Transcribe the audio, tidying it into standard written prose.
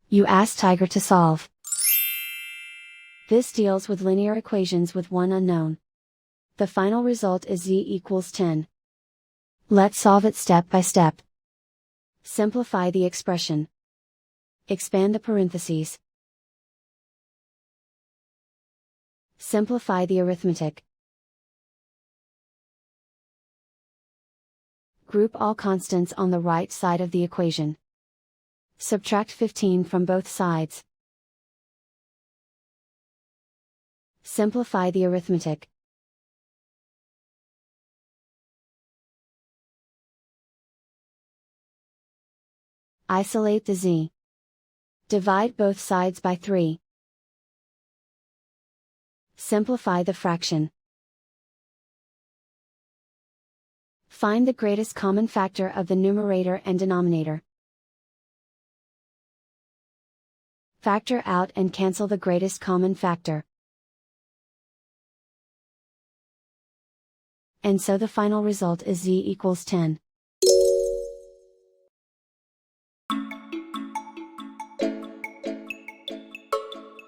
You ask Tiger to solve. This deals with linear equations with one unknown. The final result is z equals 10. Let's solve it step by step. Simplify the expression. Expand the parentheses. Simplify the arithmetic. Group all constants on the right side of the equation. Subtract 15 from both sides. Simplify the arithmetic. Isolate the z. Divide both sides by 3. Simplify the fraction. Find the greatest common factor of the numerator and denominator. Factor out and cancel the greatest common factor. And so the final result is z equals 10.